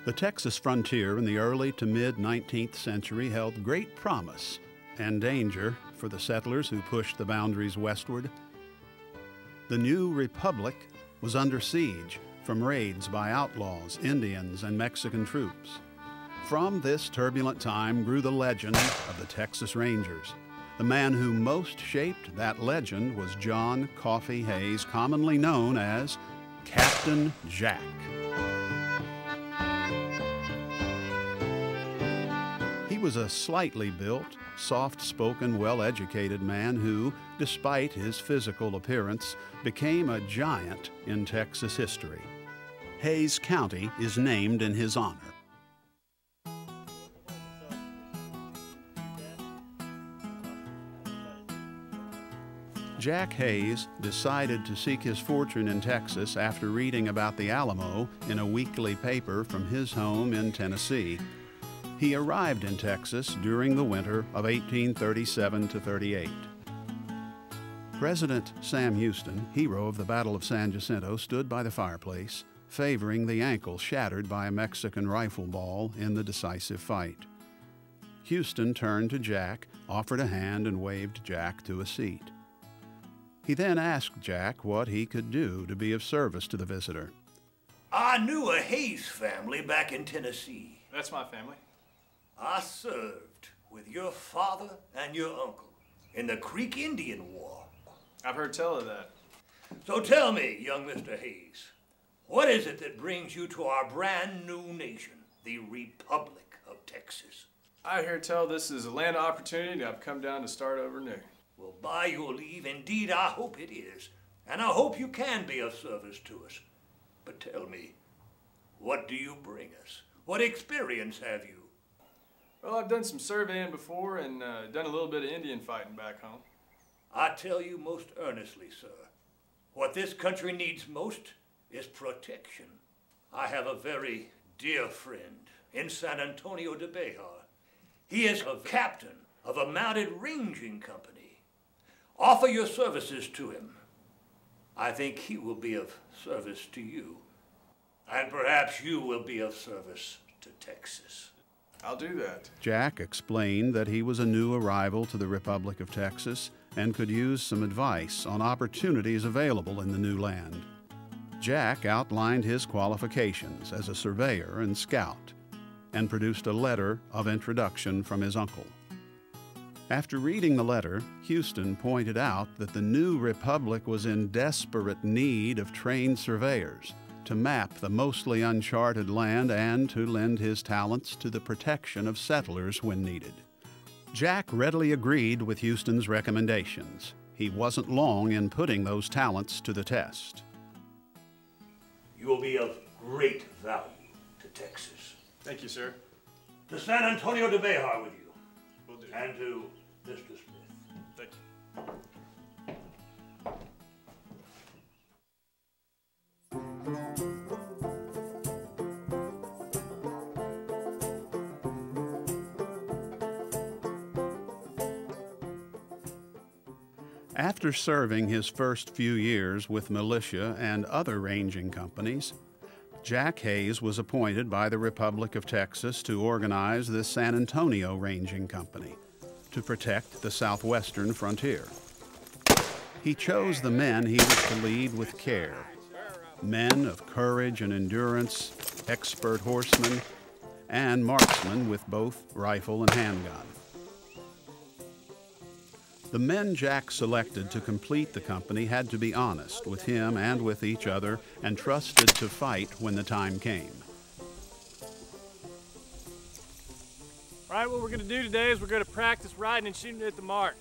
The Texas frontier in the early to mid-19th century held great promise and danger for the settlers who pushed the boundaries westward. The new republic was under siege from raids by outlaws, Indians, and Mexican troops. From this turbulent time grew the legend of the Texas Rangers. The man who most shaped that legend was John Coffee Hayes, commonly known as Captain Jack. He was a slightly built, soft-spoken, well-educated man who, despite his physical appearance, became a giant in Texas history. Hayes County is named in his honor. Jack Hayes decided to seek his fortune in Texas after reading about the Alamo in a weekly paper from his home in Tennessee. He arrived in Texas during the winter of 1837 to 38. President Sam Houston, hero of the Battle of San Jacinto, stood by the fireplace, favoring the ankle shattered by a Mexican rifle ball in the decisive fight. Houston turned to Jack, offered a hand, and waved Jack to a seat. He then asked Jack what he could do to be of service to the visitor. I knew a Hayes family back in Tennessee. That's my family. I served with your father and your uncle in the Creek Indian War. I've heard tell of that. So tell me, young Mr. Hayes, what is it that brings you to our brand new nation, the Republic of Texas? I hear tell this is a land of opportunity. I've come down to start over new. Well, by your leave, indeed I hope it is, and I hope you can be of service to us. But tell me, what do you bring us? What experience have you? Well, I've done some surveying before and done a little bit of Indian fighting back home. I tell you most earnestly, sir, what this country needs most is protection. I have a very dear friend in San Antonio de Bejar. He is a captain of a mounted ranging company. Offer your services to him. I think he will be of service to you, and perhaps you will be of service to Texas. I'll do that. Jack explained that he was a new arrival to the Republic of Texas and could use some advice on opportunities available in the new land. Jack outlined his qualifications as a surveyor and scout and produced a letter of introduction from his uncle. After reading the letter, Houston pointed out that the new republic was in desperate need of trained surveyors to map the mostly uncharted land and to lend his talents to the protection of settlers when needed. Jack readily agreed with Houston's recommendations. He wasn't long in putting those talents to the test. You will be of great value to Texas. Thank you, sir. To San Antonio de Bejar with you. Will do. And to Mr. Smith. Thank you. After serving his first few years with militia and other ranging companies, Jack Hayes was appointed by the Republic of Texas to organize the San Antonio Ranging Company to protect the southwestern frontier. He chose the men he was to lead with care, men of courage and endurance, expert horsemen, and marksmen with both rifle and handgun. The men Jack selected to complete the company had to be honest with him and with each other and trusted to fight when the time came. All right, what we're gonna do today is we're gonna practice riding and shooting at the mark.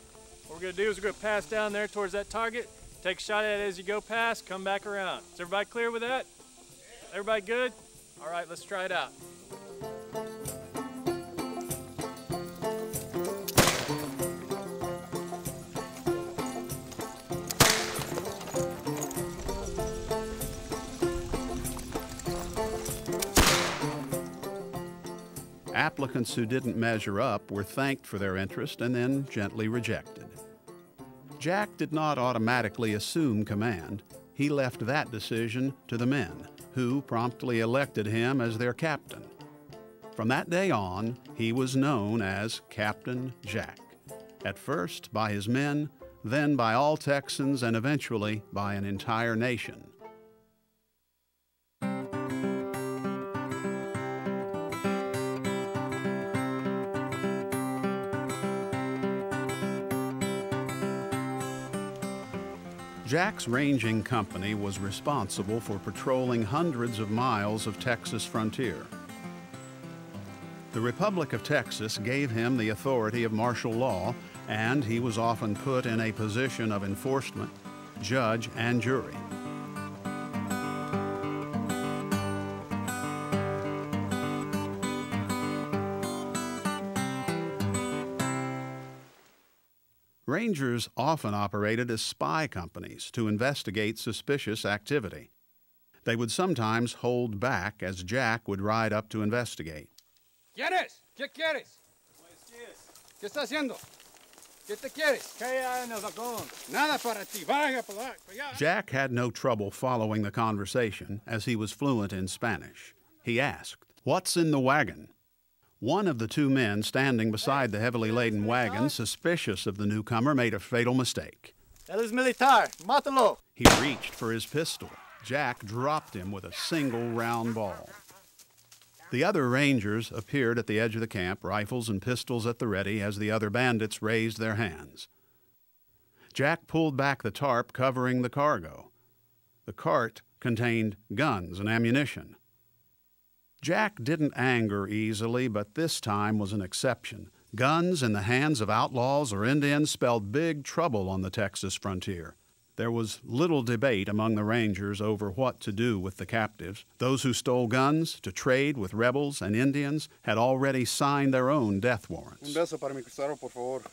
What we're gonna do is we're gonna pass down there towards that target, take a shot at it as you go past, come back around. Is everybody clear with that? Everybody good? All right, let's try it out. Applicants who didn't measure up were thanked for their interest and then gently rejected. Jack did not automatically assume command. He left that decision to the men, who promptly elected him as their captain. From that day on, he was known as Captain Jack, at first by his men, then by all Texans, and eventually by an entire nation. Jack's ranging company was responsible for patrolling hundreds of miles of Texas frontier. The Republic of Texas gave him the authority of martial law, and he was often put in a position of enforcement, judge, and jury. Rangers often operated as spy companies to investigate suspicious activity. They would sometimes hold back as Jack would ride up to investigate. ¿Quieres? ¿Qué quieres? ¿Qué está haciendo? ¿Qué te quieres? ¿Qué hay en el vagón? Nada para ti. Vaya para allá. Jack had no trouble following the conversation as he was fluent in Spanish. He asked, "What's in the wagon?" One of the two men standing beside the heavily laden wagon, suspicious of the newcomer, made a fatal mistake. Él es militar. Mátalo. He reached for his pistol. Jack dropped him with a single round ball. The other Rangers appeared at the edge of the camp, rifles and pistols at the ready as the other bandits raised their hands. Jack pulled back the tarp covering the cargo. The cart contained guns and ammunition. Jack didn't anger easily, but this time was an exception. Guns in the hands of outlaws or Indians spelled big trouble on the Texas frontier. There was little debate among the Rangers over what to do with the captives. Those who stole guns to trade with rebels and Indians had already signed their own death warrants. Un beso para mi cruzado, por favor.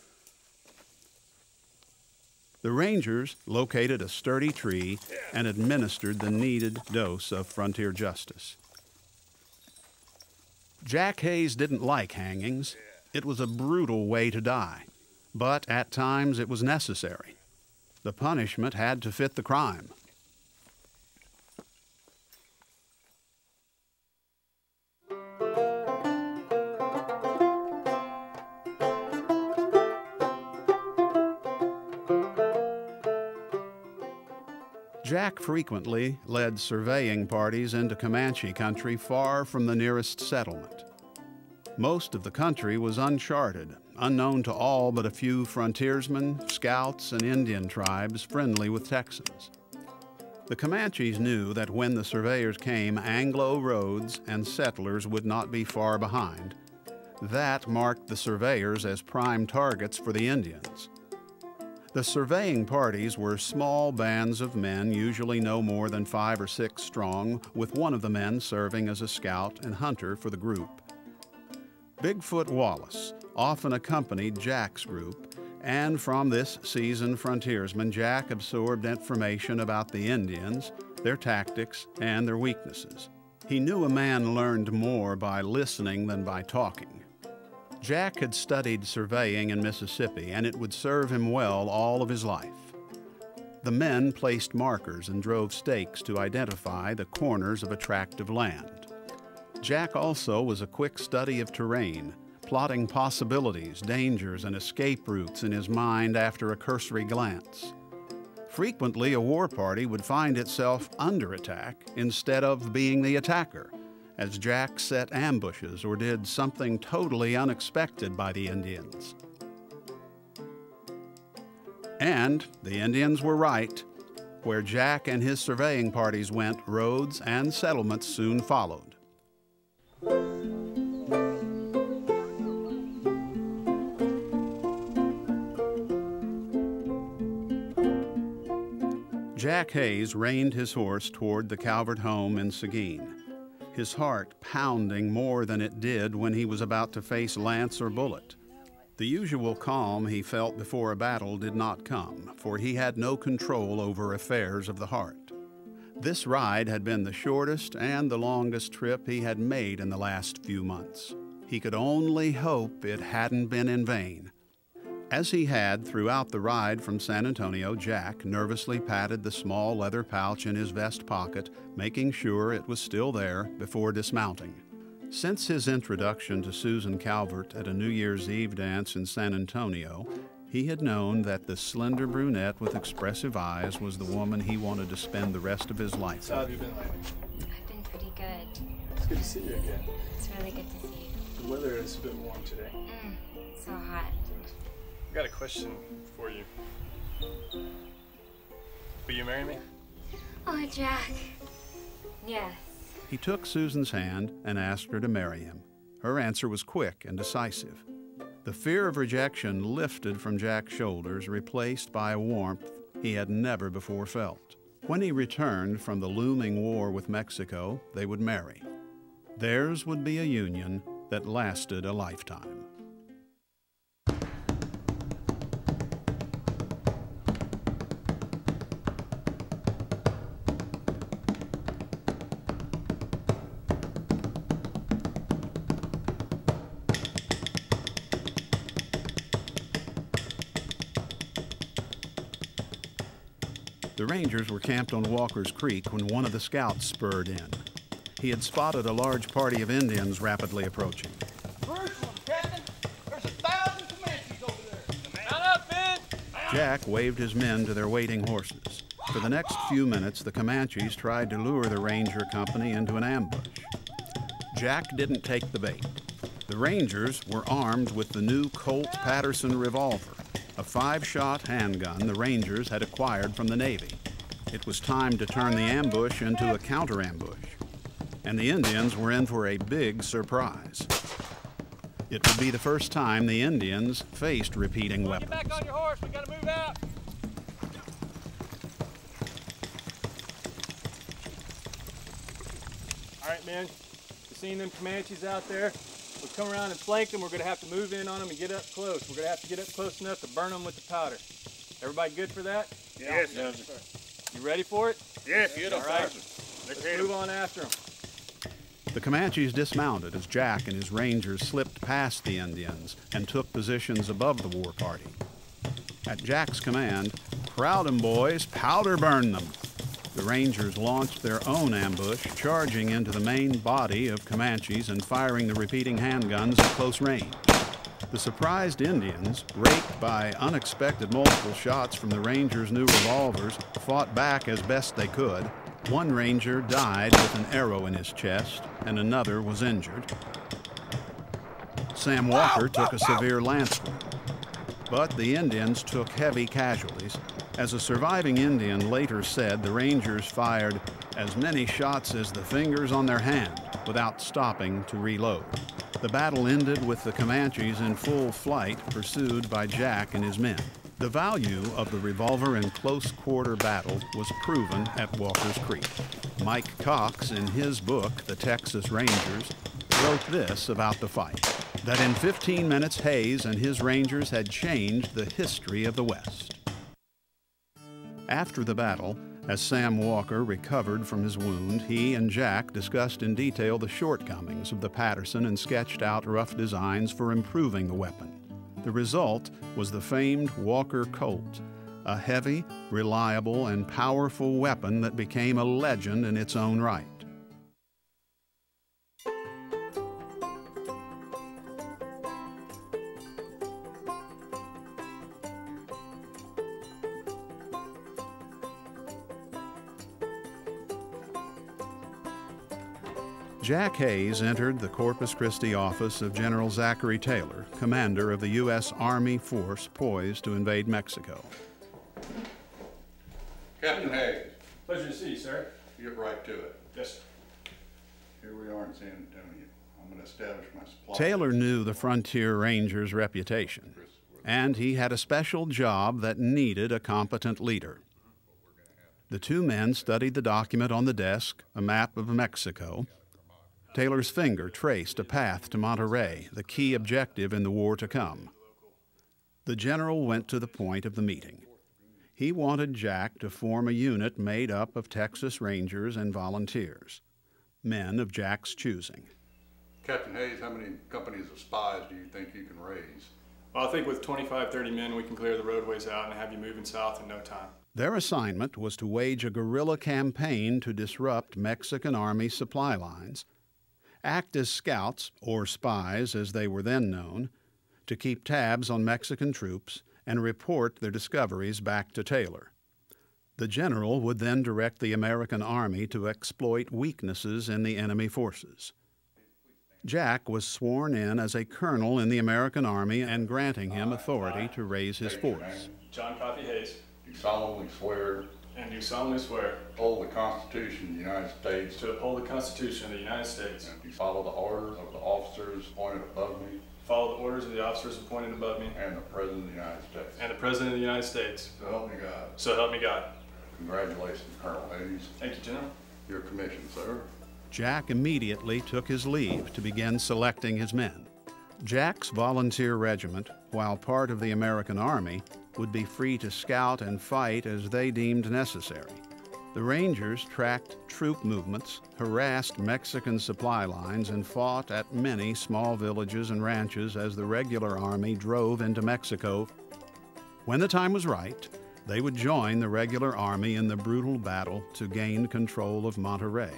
The Rangers located a sturdy tree and administered the needed dose of frontier justice. Jack Hayes didn't like hangings. It was a brutal way to die, but at times it was necessary. The punishment had to fit the crime. Jack frequently led surveying parties into Comanche country far from the nearest settlement. Most of the country was uncharted, unknown to all but a few frontiersmen, scouts, and Indian tribes friendly with Texans. The Comanches knew that when the surveyors came, Anglo roads and settlers would not be far behind. That marked the surveyors as prime targets for the Indians. The surveying parties were small bands of men, usually no more than 5 or 6 strong, with one of the men serving as a scout and hunter for the group. Bigfoot Wallace often accompanied Jack's group, and from this seasoned frontiersman, Jack absorbed information about the Indians, their tactics, and their weaknesses. He knew a man learned more by listening than by talking. Jack had studied surveying in Mississippi, and it would serve him well all of his life. The men placed markers and drove stakes to identify the corners of a tract of land. Jack also was a quick study of terrain, plotting possibilities, dangers, and escape routes in his mind after a cursory glance. Frequently, a war party would find itself under attack instead of being the attacker, as Jack set ambushes or did something totally unexpected by the Indians. And the Indians were right. Where Jack and his surveying parties went, roads and settlements soon followed. Jack Hayes reined his horse toward the Calvert home in Seguin, his heart pounding more than it did when he was about to face lance or bullet. The usual calm he felt before a battle did not come, for he had no control over affairs of the heart. This ride had been the shortest and the longest trip he had made in the last few months. He could only hope it hadn't been in vain. As he had throughout the ride from San Antonio, Jack nervously patted the small leather pouch in his vest pocket, making sure it was still there before dismounting. Since his introduction to Susan Calvert at a New Year's Eve dance in San Antonio, he had known that the slender brunette with expressive eyes was the woman he wanted to spend the rest of his life with. How have you been lately? I've been pretty good. It's good to see you again. It's really good to see you. The weather is a bit warm today. So hot. I've got a question for you. Will you marry me? Oh, Jack. Yes. He took Susan's hand and asked her to marry him. Her answer was quick and decisive. The fear of rejection lifted from Jack's shoulders, replaced by a warmth he had never before felt. When he returned from the looming war with Mexico, they would marry. Theirs would be a union that lasted a lifetime. The Rangers were camped on Walker's Creek when one of the scouts spurred in. He had spotted a large party of Indians rapidly approaching. First one, Captain. There's 1,000 Comanches over there. Mount up, Ben! Jack waved his men to their waiting horses. For the next few minutes, the Comanches tried to lure the Ranger company into an ambush. Jack didn't take the bait. The Rangers were armed with the new Colt Patterson revolver, a 5-shot handgun the Rangers had acquired from the Navy. It was time to turn the ambush into a counter-ambush, and the Indians were in for a big surprise. It would be the first time the Indians faced repeating weapons. Get back on your horse, we gotta move out! All right, men, you seen them Comanches out there? We'll come around and flank them. We're gonna have to move in on them and get up close. We're gonna have to get up close enough to burn them with the powder. Everybody good for that? Yes, sir. You ready for it? Yes, All right, let's move on after them. The Comanches dismounted as Jack and his Rangers slipped past the Indians and took positions above the war party. At Jack's command, "Crowd 'em, boys, powder burn them." The Rangers launched their own ambush, charging into the main body of Comanches and firing the repeating handguns at close range. The surprised Indians, raked by unexpected multiple shots from the Rangers' new revolvers, fought back as best they could. One Ranger died with an arrow in his chest, and another was injured. Sam Walker took a severe lance wound. But the Indians took heavy casualties. As a surviving Indian later said, the Rangers fired as many shots as the fingers on their hand without stopping to reload. The battle ended with the Comanches in full flight, pursued by Jack and his men. The value of the revolver in close-quarter battle was proven at Walker's Creek. Mike Cox, in his book, The Texas Rangers, wrote this about the fight, that in 15 minutes Hayes and his Rangers had changed the history of the West. After the battle, as Sam Walker recovered from his wound, he and Jack discussed in detail the shortcomings of the Patterson and sketched out rough designs for improving the weapon. The result was the famed Walker Colt, a heavy, reliable, and powerful weapon that became a legend in its own right. Jack Hayes entered the Corpus Christi office of General Zachary Taylor, commander of the U.S. Army force poised to invade Mexico. Captain Hayes, Pleasure to see you, sir. get right to it. Yes, sir. Here we are in San Antonio. I'm going to establish my supply. Taylor knew the Frontier Rangers' reputation, and he had a special job that needed a competent leader. The two men studied the document on the desk, a map of Mexico. Taylor's finger traced a path to Monterrey, the key objective in the war to come. The general went to the point of the meeting. He wanted Jack to form a unit made up of Texas Rangers and volunteers, men of Jack's choosing. Captain Hayes, how many companies of spies do you think you can raise? Well, I think with 25, 30 men, we can clear the roadways out and have you moving south in no time. Their assignment was to wage a guerrilla campaign to disrupt Mexican Army supply lines act as scouts, or spies as they were then known, to keep tabs on Mexican troops and report their discoveries back to Taylor. The general would then direct the American Army to exploit weaknesses in the enemy forces. Jack was sworn in as a colonel in the American Army and granting him authority to raise his force. John Coffey Hayes. Do solemnly swear And do solemnly swear to uphold the Constitution of the United States to uphold the Constitution of the United States, and to follow the orders of the officers appointed above me follow the orders of the officers appointed above me, and the President of the United States. and the President of the United States. So help me God. So help me God. Congratulations, Colonel Hayes. Thank you, General. Your commission, sir. Jack immediately took his leave to begin selecting his men. Jack's volunteer regiment, while part of the American Army, would be free to scout and fight as they deemed necessary. The Rangers tracked troop movements, harassed Mexican supply lines, and fought at many small villages and ranches as the regular army drove into Mexico. When the time was right, they would join the regular army in the brutal battle to gain control of Monterrey.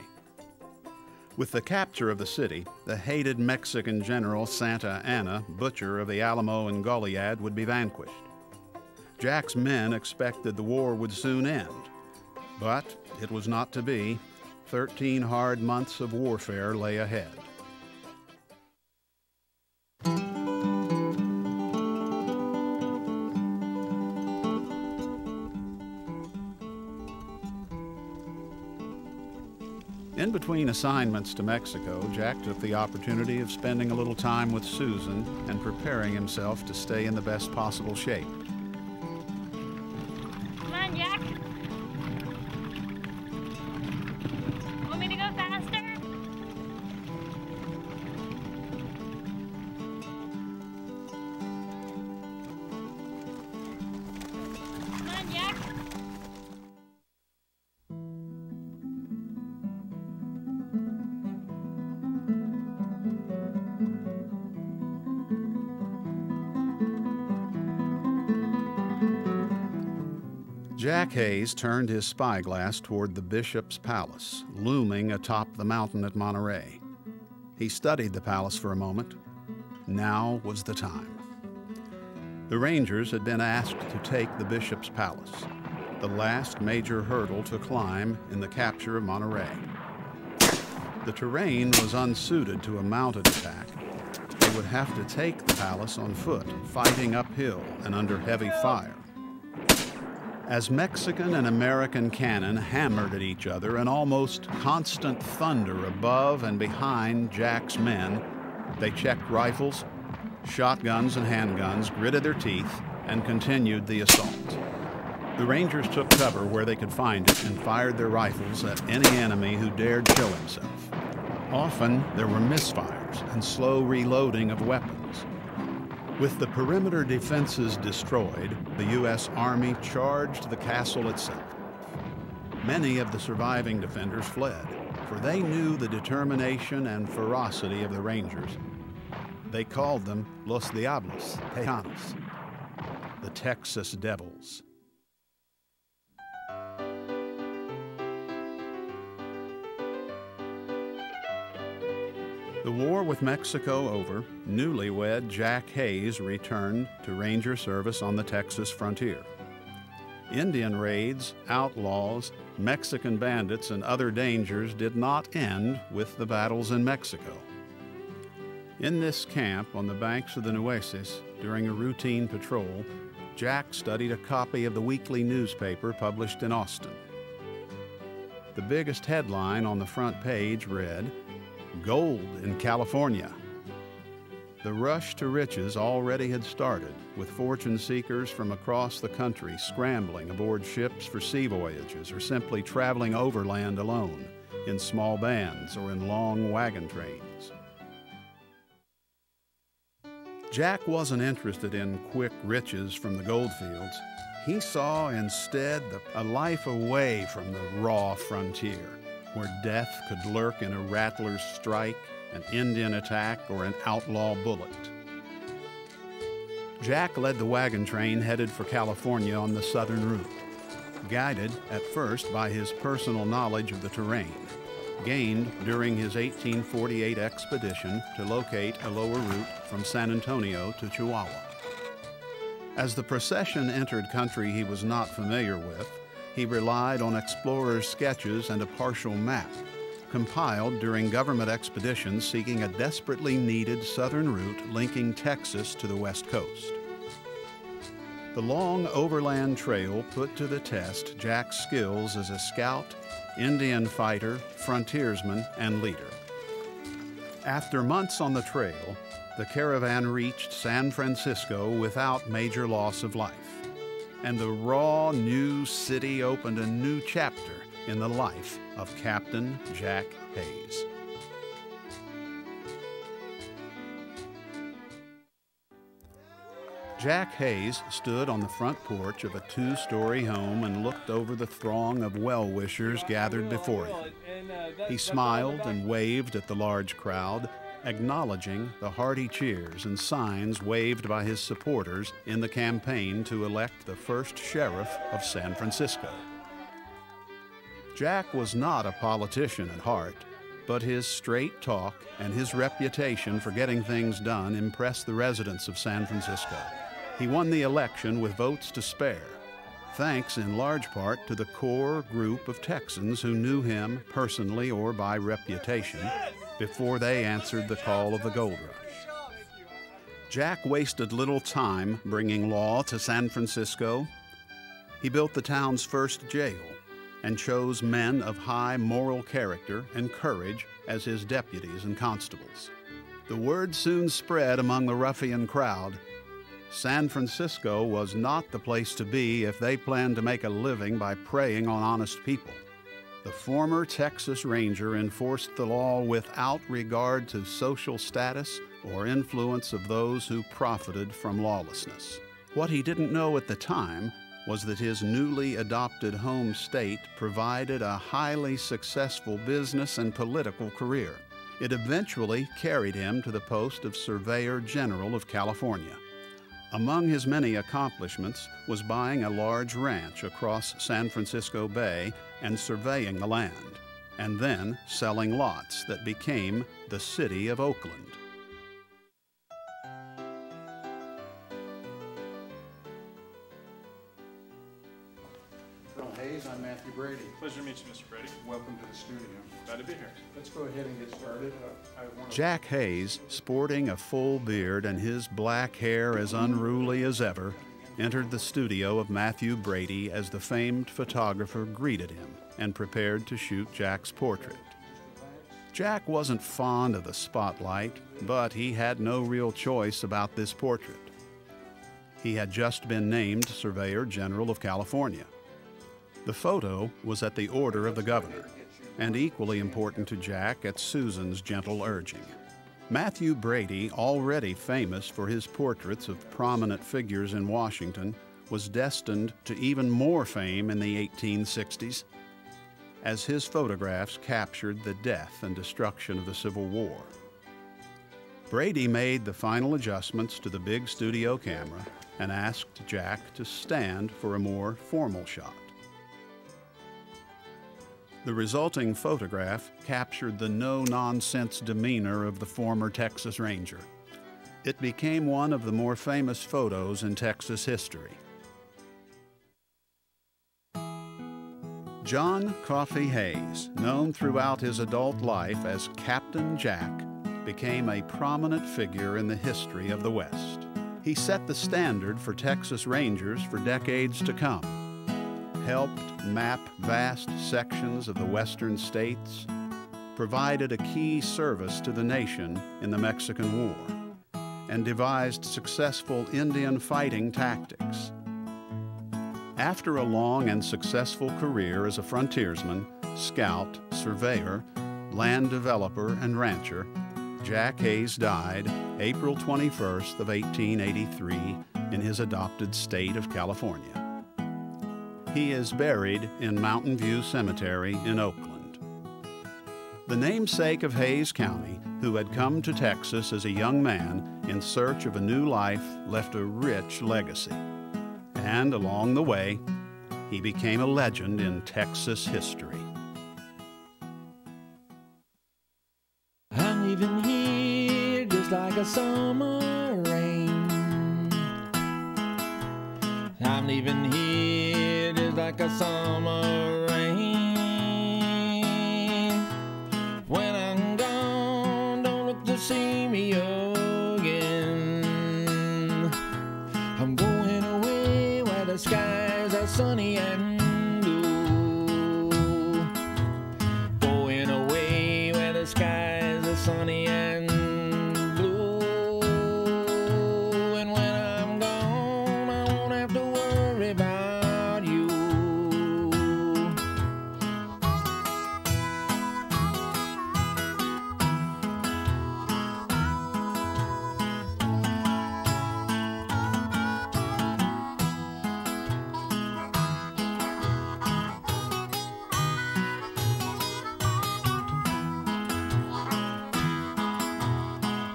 With the capture of the city, the hated Mexican general Santa Anna, butcher of the Alamo and Goliad, would be vanquished. Jack's men expected the war would soon end, but it was not to be. 13 hard months of warfare lay ahead. In between assignments to Mexico, Jack took the opportunity of spending a little time with Susan and preparing himself to stay in the best possible shape. Come on, Jack. Want me to go faster? Come on, Jack. Jack Hayes turned his spyglass toward the bishop's palace, looming atop the mountain at Monterrey. He studied the palace for a moment. Now was the time. The Rangers had been asked to take the bishop's palace, the last major hurdle to climb in the capture of Monterrey. The terrain was unsuited to a mounted attack. They would have to take the palace on foot, fighting uphill and under heavy fire. As Mexican and American cannon hammered at each other, an almost constant thunder above and behind Jack's men, they checked rifles, shotguns and handguns, gritted their teeth, and continued the assault. The Rangers took cover where they could find it and fired their rifles at any enemy who dared show himself. Often there were misfires and slow reloading of weapons. With the perimeter defenses destroyed, the U.S. Army charged the castle itself. Many of the surviving defenders fled, for they knew the determination and ferocity of the Rangers. They called them Los Diablos Tejanos, the Texas Devils. The war with Mexico over, newlywed Jack Hayes returned to Ranger service on the Texas frontier. Indian raids, outlaws, Mexican bandits, and other dangers did not end with the battles in Mexico. In this camp on the banks of the Nueces, during a routine patrol, Jack studied a copy of the weekly newspaper published in Austin. The biggest headline on the front page read, "Gold in California." The rush to riches already had started, with fortune seekers from across the country scrambling aboard ships for sea voyages or simply traveling overland alone, in small bands or in long wagon trains. Jack wasn't interested in quick riches from the gold fields. He saw instead a life away from the raw frontier, where death could lurk in a rattler's strike, an Indian attack, or an outlaw bullet. Jack led the wagon train headed for California on the southern route, guided at first by his personal knowledge of the terrain. gained during his 1848 expedition to locate a lower route from San Antonio to Chihuahua. As the procession entered country he was not familiar with, he relied on explorers' sketches and a partial map, compiled during government expeditions seeking a desperately needed southern route linking Texas to the West Coast. The long overland trail put to the test Jack's skills as a scout, Indian fighter, frontiersman, and leader. After months on the trail, the caravan reached San Francisco without major loss of life, and the raw new city opened a new chapter in the life of Captain Jack Hays. Jack Hays stood on the front porch of a two-story home and looked over the throng of well-wishers gathered before him. He smiled and waved at the large crowd, acknowledging the hearty cheers and signs waved by his supporters in the campaign to elect the first sheriff of San Francisco. Jack was not a politician at heart, but his straight talk and his reputation for getting things done impressed the residents of San Francisco. He won the election with votes to spare, thanks in large part to the core group of Texans who knew him personally or by reputation before they answered the call of the gold rush. Jack wasted little time bringing law to San Francisco. He built the town's first jail and chose men of high moral character and courage as his deputies and constables. The word soon spread among the ruffian crowd. San Francisco was not the place to be if they planned to make a living by preying on honest people. The former Texas Ranger enforced the law without regard to social status or influence of those who profited from lawlessness. What he didn't know at the time was that his newly adopted home state provided a highly successful business and political career. It eventually carried him to the post of Surveyor General of California. Among his many accomplishments was buying a large ranch across San Francisco Bay and surveying the land, and then selling lots that became the City of Oakland. Colonel Hays, I'm Mathew Brady. Pleasure to meet you, Mr. Brady. Welcome to the studio. Glad to be here. Let's go ahead and get started. Jack Hays, sporting a full beard and his black hair as unruly as ever, entered the studio of Mathew Brady as the famed photographer greeted him and prepared to shoot Jack's portrait. Jack wasn't fond of the spotlight, but he had no real choice about this portrait. He had just been named Surveyor General of California. The photo was at the order of the governor, and equally important to Jack at Susan's gentle urging. Mathew Brady, already famous for his portraits of prominent figures in Washington, was destined to even more fame in the 1860s, as his photographs captured the death and destruction of the Civil War. Brady made the final adjustments to the big studio camera and asked Jack to stand for a more formal shot. The resulting photograph captured the no-nonsense demeanor of the former Texas Ranger. It became one of the more famous photos in Texas history. John Coffee Hays, known throughout his adult life as Captain Jack, became a prominent figure in the history of the West. He set the standard for Texas Rangers for decades to come, helped map vast sections of the western states, provided a key service to the nation in the Mexican War, and devised successful Indian fighting tactics. After a long and successful career as a frontiersman, scout, surveyor, land developer, and rancher, Jack Hays died April 21st of 1883 in his adopted state of California. He is buried in Mountain View Cemetery in Oakland. The namesake of Hays County, who had come to Texas as a young man in search of a new life, left a rich legacy. And along the way, he became a legend in Texas history. a summer rain. I'm leaving here just like a summer rain. When I'm gone, don't look to see me again. I'm going away where the skies are sunny and blue. Going away where the skies are sunny and blue. And when I'm gone, I won't have to worry about you.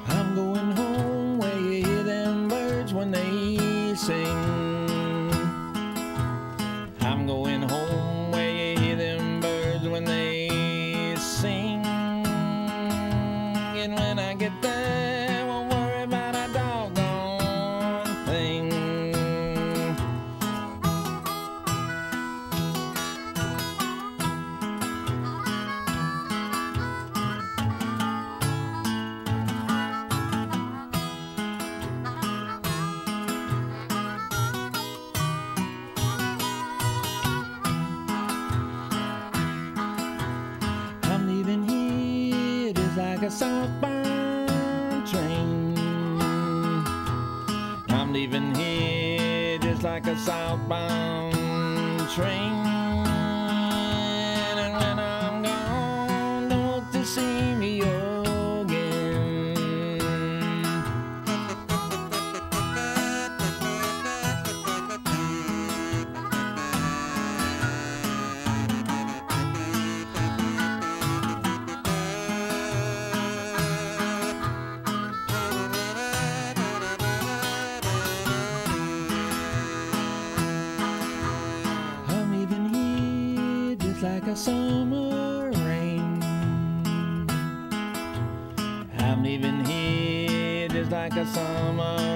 I'm going home where you hear them birds when they sing. I'm going home where you hear them birds when they sing. And when I get there, I won't worry about a doggone thing. I'm leaving here just like a southbound train. I'm leaving here just like a southbound train. And when I'm gone, don't look to see me again. I'm leaving here just like a summer rain. I'm leaving here just like a summer